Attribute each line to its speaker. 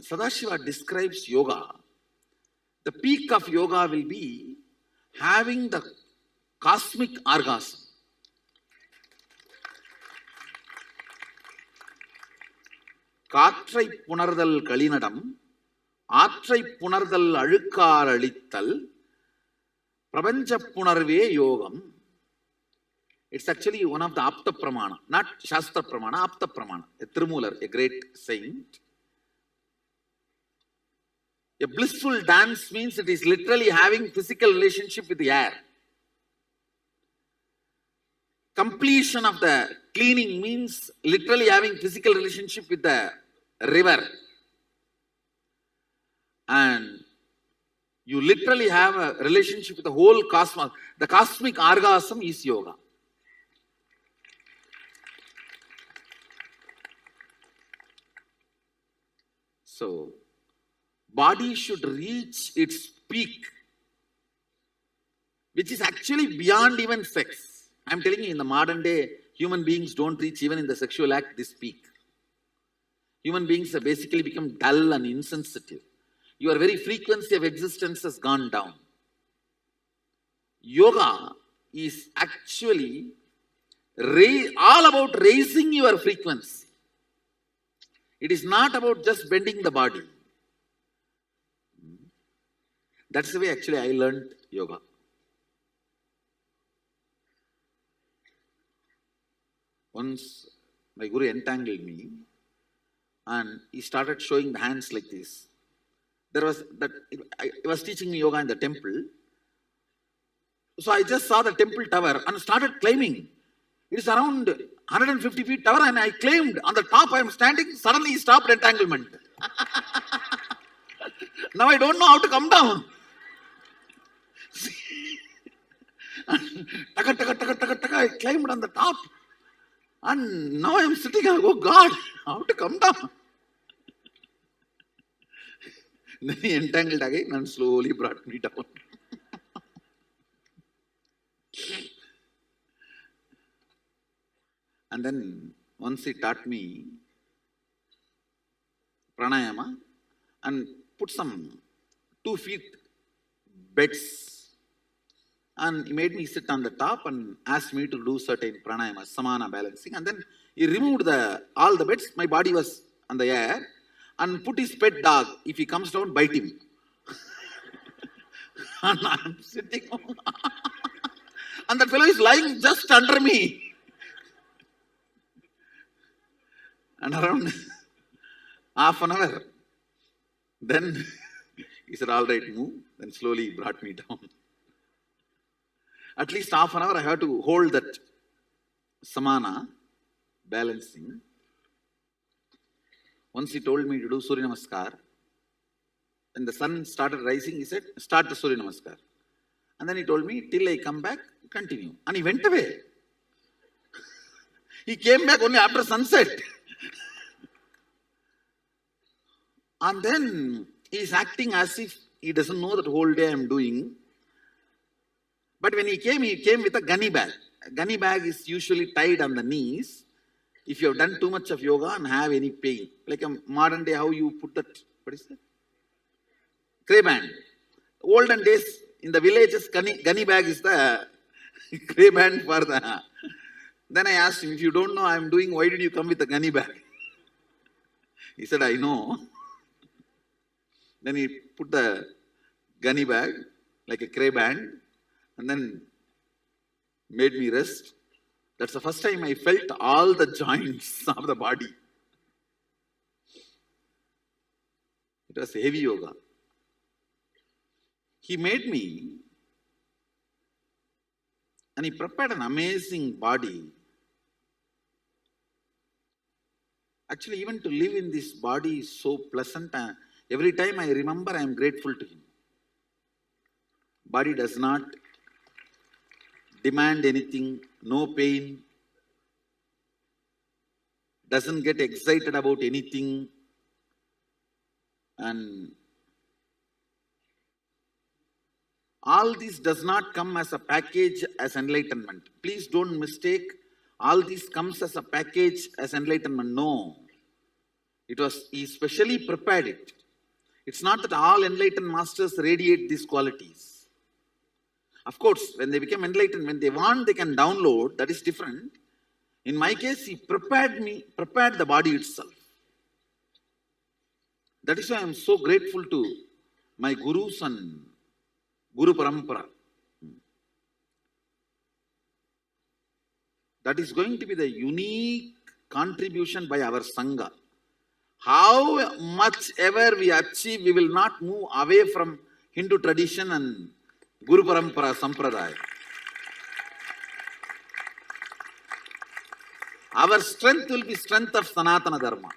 Speaker 1: Sadashiva describes yoga. The peak of yoga will be having the cosmic orgasm. காற்றை புணர்தல் களிநடம், ஆற்றை புணர்தல் அழுக்கார் அழித்தல், பிரபஞ்ச புணர்வே யோகம். It's actually one of the Apta Pramana, not Shastra Pramana, Apta Pramana. A Thirumalar, a great saint. A blissful dance means it is literally having physical relationship with the air. Completion of the cleaning means literally having physical relationship with the river. And you literally have a relationship with the whole cosmos. The cosmic orgasm is yoga. So, body should reach its peak, which is actually beyond even sex. I am telling you, in the modern day, human beings don't reach even in the sexual act this peak. Human beings have basically become dull and insensitive. Your very frequency of existence has gone down. Yoga is actually all about raising your frequency. It is not about just bending the body. That's the way actually I learned yoga. Once my guru entangled me and he started showing the hands like this. I was teaching me yoga in the temple. So I just saw the temple tower and started climbing. It is around 150 feet tower and I climbed. On the top I am standing, suddenly he stopped entanglement. Now I don't know how to come down. I climbed on the top. And now I am sitting, oh God, how to come down? Then he entangled again and slowly brought me down. And then once he taught me pranayama and put some 2 feet beds, and he made me sit on the top and asked me to do certain pranayama, samana balancing, and then he removed all the beds, my body was on the air, and put his pet dog, if he comes down, bite him. And I'm sitting and that fellow is lying just under me. And around half an hour, then he said, all right, move. Then slowly he brought me down. At least half an hour I had to hold that samana, balancing. Once he told me to do Surya Namaskar. When the sun started rising, he said, start the Surya Namaskar. And then he told me, till I come back, continue. And he went away. He came back only after sunset. And then he is acting as if he doesn't know that whole day I am doing. But when he came with a gunny bag. A gunny bag is usually tied on the knees. If you have done too much of yoga and have any pain. Like a modern day, how you put that, what is that? Clay band. Olden days, in the villages, gunny bag is the clay band for the... Then I asked him, if you don't know I am doing, why did you come with a gunny bag? He said, I know. Then he put the gunny bag, like a clay band, and then made me rest. That's the first time I felt all the joints of the body. It was heavy yoga. He made me, and he prepared an amazing body. Actually, even to live in this body is so pleasant. Every time I remember, I am grateful to him. Body does not demand anything, no pain, doesn't get excited about anything, and all this does not come as a package as enlightenment. Please don't mistake. All this comes as a package as enlightenment. No. He specially prepared it. It's not that all enlightened masters radiate these qualities. Of course, when they become enlightened, when they want, they can download. That is different. In my case, he prepared the body itself. That is why I am so grateful to my gurus and Guru Parampara. That is going to be the unique contribution by our Sangha. How much ever we achieve, we will not move away from Hindu tradition and Guru Parampara Sampradaya. Our strength will be strength of Sanatana Dharma.